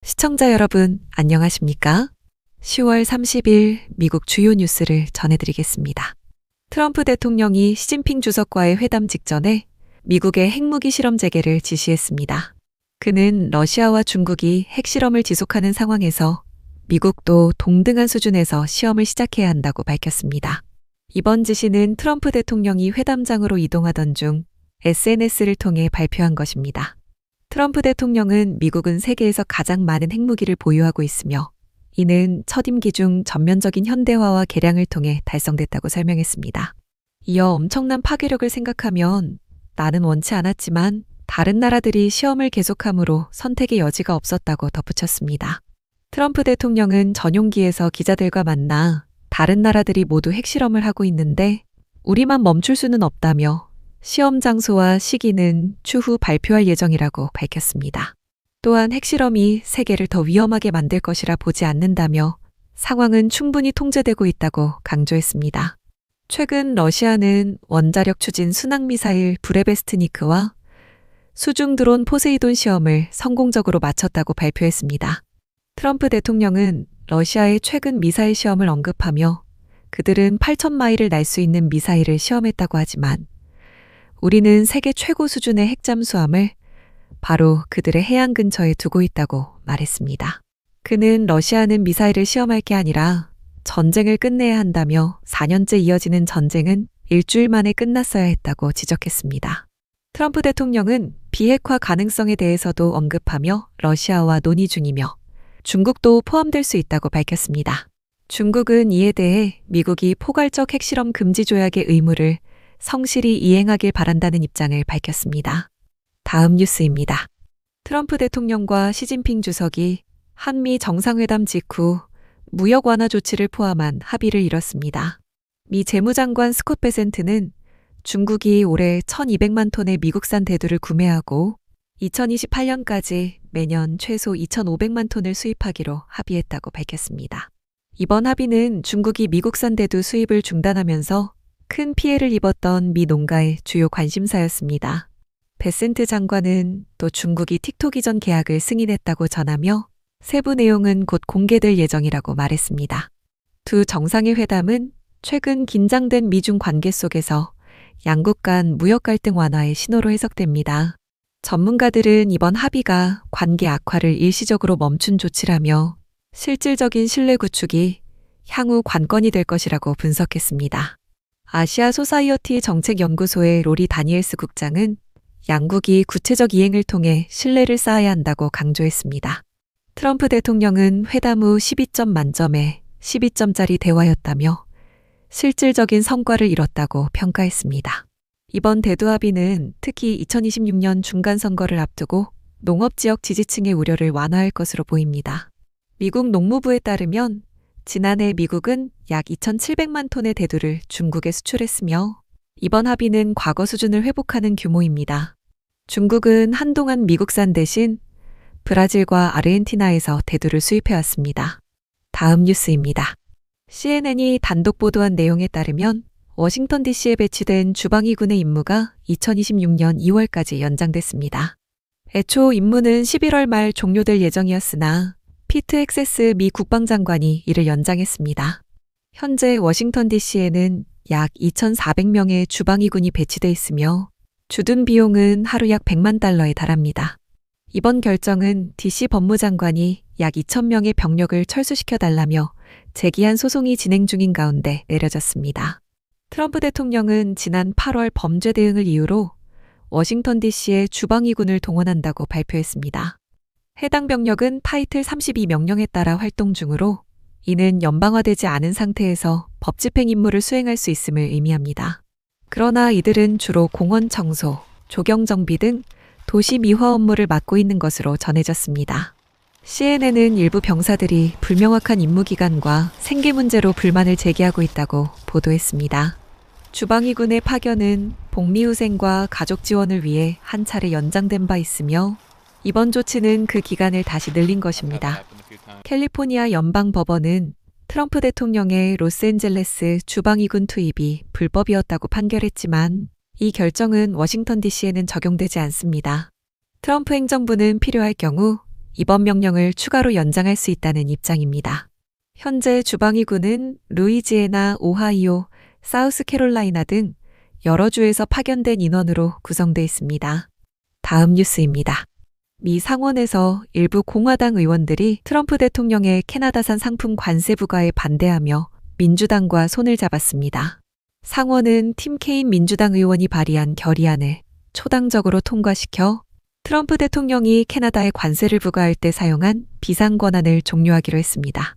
시청자 여러분, 안녕하십니까? 10월 30일 미국 주요 뉴스를 전해드리겠습니다. 트럼프 대통령이 시진핑 주석과의 회담 직전에 미국의 핵무기 실험 재개를 지시했습니다. 그는 러시아와 중국이 핵실험을 지속하는 상황에서 미국도 동등한 수준에서 시험을 시작해야 한다고 밝혔습니다. 이번 지시는 트럼프 대통령이 회담장으로 이동하던 중 SNS를 통해 발표한 것입니다. 트럼프 대통령은 미국은 세계에서 가장 많은 핵무기를 보유하고 있으며 이는 첫 임기 중 전면적인 현대화와 개량을 통해 달성됐다고 설명했습니다. 이어 엄청난 파괴력을 생각하면 나는 원치 않았지만 다른 나라들이 시험을 계속함으로 선택의 여지가 없었다고 덧붙였습니다. 트럼프 대통령은 전용기에서 기자들과 만나 다른 나라들이 모두 핵실험을 하고 있는데 우리만 멈출 수는 없다며 시험 장소와 시기는 추후 발표할 예정이라고 밝혔습니다. 또한 핵실험이 세계를 더 위험하게 만들 것이라 보지 않는다며 상황은 충분히 통제되고 있다고 강조했습니다. 최근 러시아는 원자력 추진 순항미사일 브레베스트니크와 수중 드론 포세이돈 시험을 성공적으로 마쳤다고 발표했습니다. 트럼프 대통령은 러시아의 최근 미사일 시험을 언급하며 그들은 8,000마일을 날 수 있는 미사일을 시험했다고 하지만 우리는 세계 최고 수준의 핵 잠수함을 바로 그들의 해안 근처에 두고 있다고 말했습니다. 그는 러시아는 미사일을 시험할 게 아니라 전쟁을 끝내야 한다며 4년째 이어지는 전쟁은 일주일 만에 끝났어야 했다고 지적했습니다. 트럼프 대통령은 비핵화 가능성에 대해서도 언급하며 러시아와 논의 중이며 중국도 포함될 수 있다고 밝혔습니다. 중국은 이에 대해 미국이 포괄적 핵실험 금지 조약의 의무를 성실히 이행하길 바란다는 입장을 밝혔습니다. 다음 뉴스입니다. 트럼프 대통령과 시진핑 주석이 한미 정상회담 직후 무역 완화 조치를 포함한 합의를 이뤘습니다. 미 재무장관 스콧 베센트는 중국이 올해 1,200만 톤의 미국산 대두를 구매하고 2028년까지 매년 최소 2,500만 톤을 수입하기로 합의했다고 밝혔습니다. 이번 합의는 중국이 미국산 대두 수입을 중단하면서 큰 피해를 입었던 미 농가의 주요 관심사였습니다. 베센트 장관은 또 중국이 틱톡 이전 계약을 승인했다고 전하며 세부 내용은 곧 공개될 예정이라고 말했습니다. 두 정상의 회담은 최근 긴장된 미중 관계 속에서 양국 간 무역 갈등 완화의 신호로 해석됩니다. 전문가들은 이번 합의가 관계 악화를 일시적으로 멈춘 조치라며 실질적인 신뢰 구축이 향후 관건이 될 것이라고 분석했습니다. 아시아 소사이어티 정책연구소의 로리 다니엘스 국장은 양국이 구체적 이행을 통해 신뢰를 쌓아야 한다고 강조했습니다. 트럼프 대통령은 회담 후 12점 만점에 12점짜리 대화였다며 실질적인 성과를 이뤘다고 평가했습니다. 이번 대두 합의는 특히 2026년 중간선거를 앞두고 농업지역 지지층의 우려를 완화할 것으로 보입니다. 미국 농무부에 따르면 지난해 미국은 약 2,700만 톤의 대두를 중국에 수출했으며 이번 합의는 과거 수준을 회복하는 규모입니다. 중국은 한동안 미국산 대신 브라질과 아르헨티나에서 대두를 수입해왔습니다. 다음 뉴스입니다. CNN이 단독 보도한 내용에 따르면 워싱턴 DC에 배치된 주방위군의 임무가 2026년 2월까지 연장됐습니다. 애초 임무는 11월 말 종료될 예정이었으나 피트 헥세스 미 국방장관이 이를 연장했습니다. 현재 워싱턴 DC에는 약 2,400명의 주방위군이 배치돼 있으며 주둔 비용은 하루 약 100만 달러에 달합니다. 이번 결정은 DC 법무장관이 약 2,000명의 병력을 철수시켜달라며 제기한 소송이 진행 중인 가운데 내려졌습니다. 트럼프 대통령은 지난 8월 범죄 대응을 이유로 워싱턴 DC에 주방위군을 동원한다고 발표했습니다. 해당 병력은 타이틀 32 명령에 따라 활동 중으로 이는 연방화되지 않은 상태에서 법 집행 임무를 수행할 수 있음을 의미합니다. 그러나 이들은 주로 공원 청소, 조경 정비 등 도시 미화 업무를 맡고 있는 것으로 전해졌습니다. CNN은 일부 병사들이 불명확한 임무 기간과 생계 문제로 불만을 제기하고 있다고 보도했습니다. 주방위군의 파견은 복리후생과 가족 지원을 위해 한 차례 연장된 바 있으며 이번 조치는 그 기간을 다시 늘린 것입니다. 캘리포니아 연방법원은 트럼프 대통령의 로스앤젤레스 주방위군 투입이 불법이었다고 판결했지만 이 결정은 워싱턴 DC에는 적용되지 않습니다. 트럼프 행정부는 필요할 경우 이번 명령을 추가로 연장할 수 있다는 입장입니다. 현재 주방위군은 루이지애나, 오하이오, 사우스캐롤라이나 등 여러 주에서 파견된 인원으로 구성되어 있습니다. 다음 뉴스입니다. 미 상원에서 일부 공화당 의원들이 트럼프 대통령의 캐나다산 상품 관세 부과에 반대하며 민주당과 손을 잡았습니다. 상원은 팀 케인 민주당 의원이 발의한 결의안을 초당적으로 통과시켜 트럼프 대통령이 캐나다에 관세를 부과할 때 사용한 비상 권한을 종료하기로 했습니다.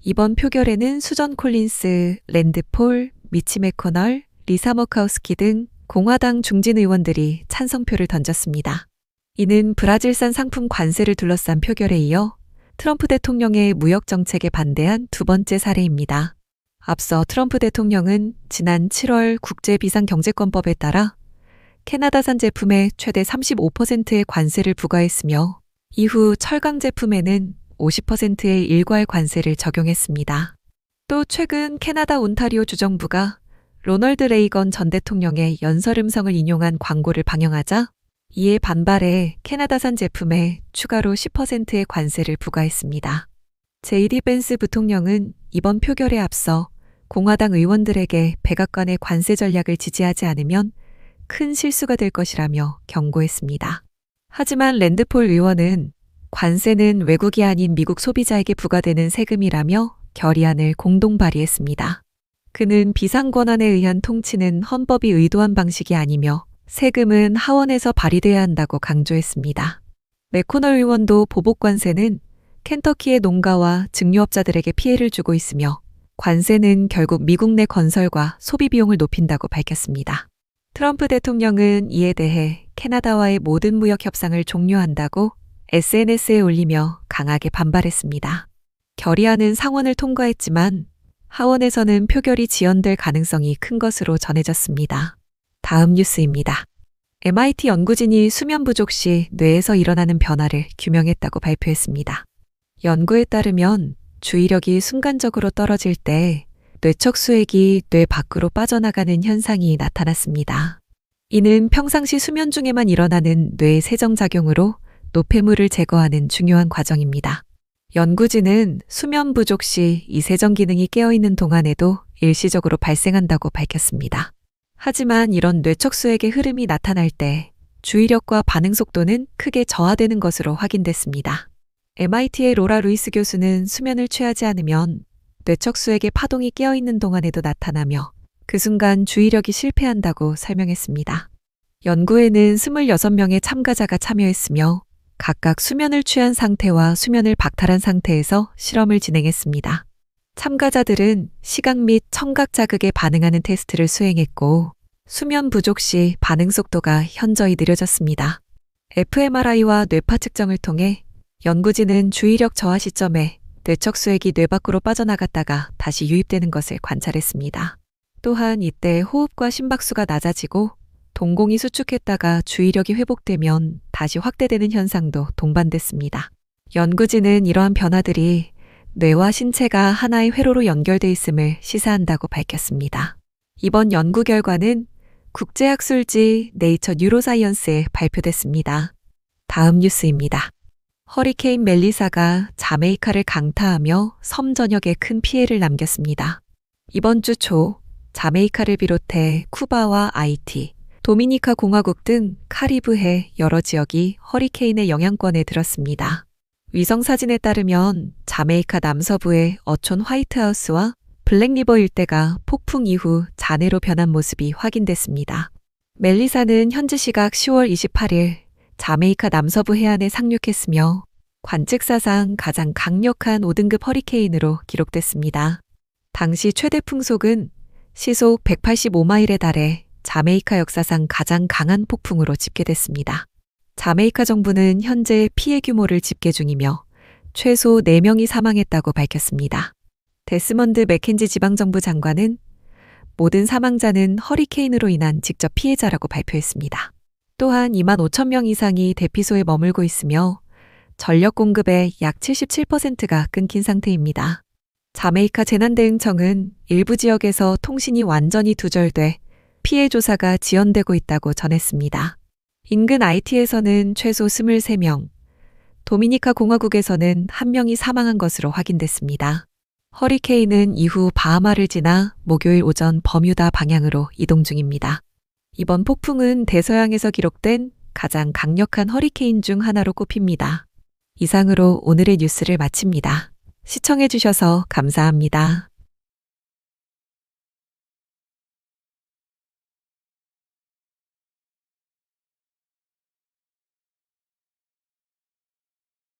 이번 표결에는 수전 콜린스, 랜드 폴, 미치 매코널, 리사 머카우스키 등 공화당 중진 의원들이 찬성표를 던졌습니다. 이는 브라질산 상품 관세를 둘러싼 표결에 이어 트럼프 대통령의 무역 정책에 반대한 두 번째 사례입니다. 앞서 트럼프 대통령은 지난 7월 국제비상경제권법에 따라 캐나다산 제품에 최대 35%의 관세를 부과했으며 이후 철강 제품에는 50%의 일괄 관세를 적용했습니다. 또 최근 캐나다 온타리오 주정부가 로널드 레이건 전 대통령의 연설 음성을 인용한 광고를 방영하자 이에 반발해 캐나다산 제품에 추가로 10%의 관세를 부과했습니다. 제이디 벤스 부통령은 이번 표결에 앞서 공화당 의원들에게 백악관의 관세 전략을 지지하지 않으면 큰 실수가 될 것이라며 경고했습니다. 하지만 랜드폴 의원은 관세는 외국이 아닌 미국 소비자에게 부과되는 세금이라며 결의안을 공동 발의했습니다. 그는 비상권한에 의한 통치는 헌법이 의도한 방식이 아니며 세금은 하원에서 발의돼야 한다고 강조했습니다. 매코널 의원도 보복관세는 켄터키의 농가와 증류업자들에게 피해를 주고 있으며 관세는 결국 미국 내 건설과 소비 비용을 높인다고 밝혔습니다. 트럼프 대통령은 이에 대해 캐나다와의 모든 무역 협상을 종료한다고 SNS에 올리며 강하게 반발했습니다. 결의안은 상원을 통과했지만 하원에서는 표결이 지연될 가능성이 큰 것으로 전해졌습니다. 다음 뉴스입니다. MIT 연구진이 수면 부족 시 뇌에서 일어나는 변화를 규명했다고 발표했습니다. 연구에 따르면 주의력이 순간적으로 떨어질 때 뇌척 수액이 뇌 밖으로 빠져나가는 현상이 나타났습니다. 이는 평상시 수면 중에만 일어나는 뇌의 세정작용으로 노폐물을 제거하는 중요한 과정입니다. 연구진은 수면 부족 시 이 세정 기능이 깨어있는 동안에도 일시적으로 발생한다고 밝혔습니다. 하지만 이런 뇌척 수액의 흐름이 나타날 때 주의력과 반응 속도는 크게 저하되는 것으로 확인됐습니다. MIT의 로라 루이스 교수는 수면을 취하지 않으면 뇌척 수액의 파동이 깨어있는 동안에도 나타나며 그 순간 주의력이 실패한다고 설명했습니다. 연구에는 26명의 참가자가 참여했으며 각각 수면을 취한 상태와 수면을 박탈한 상태에서 실험을 진행했습니다. 참가자들은 시각 및 청각 자극에 반응하는 테스트를 수행했고 수면 부족 시 반응 속도가 현저히 느려졌습니다. fMRI와 뇌파 측정을 통해 연구진은 주의력 저하 시점에 뇌척 수액이 뇌 밖으로 빠져나갔다가 다시 유입되는 것을 관찰했습니다. 또한 이때 호흡과 심박수가 낮아지고 동공이 수축했다가 주의력이 회복되면 다시 확대되는 현상도 동반됐습니다. 연구진은 이러한 변화들이 뇌와 신체가 하나의 회로로 연결돼 있음을 시사한다고 밝혔습니다. 이번 연구 결과는 국제학술지 네이처 뉴로사이언스에 발표됐습니다. 다음 뉴스입니다. 허리케인 멜리사가 자메이카를 강타하며 섬 전역에 큰 피해를 남겼습니다. 이번 주 초 자메이카를 비롯해 쿠바와 아이티, 도미니카 공화국 등 카리브해 여러 지역이 허리케인의 영향권에 들었습니다. 위성사진에 따르면 자메이카 남서부의 어촌 화이트하우스와 블랙리버 일대가 폭풍 이후 잔해로 변한 모습이 확인됐습니다. 멜리사는 현지 시각 10월 28일 자메이카 남서부 해안에 상륙했으며 관측사상 가장 강력한 5등급 허리케인으로 기록됐습니다. 당시 최대 풍속은 시속 185마일에 달해 자메이카 역사상 가장 강한 폭풍으로 집계됐습니다. 자메이카 정부는 현재 피해 규모를 집계 중이며 최소 4명이 사망했다고 밝혔습니다. 데스먼드 맥켄지 지방정부 장관은 모든 사망자는 허리케인으로 인한 직접 피해자라고 발표했습니다. 또한 2만 5천 명 이상이 대피소에 머물고 있으며 전력 공급의 약 77%가 끊긴 상태입니다. 자메이카 재난대응청은 일부 지역에서 통신이 완전히 두절돼 피해 조사가 지연되고 있다고 전했습니다. 인근 아이티에서는 최소 23명, 도미니카 공화국에서는 한 명이 사망한 것으로 확인됐습니다. 허리케인은 이후 바하마를 지나 목요일 오전 버뮤다 방향으로 이동 중입니다. 이번 폭풍은 대서양에서 기록된 가장 강력한 허리케인 중 하나로 꼽힙니다. 이상으로 오늘의 뉴스를 마칩니다. 시청해 주셔서 감사합니다.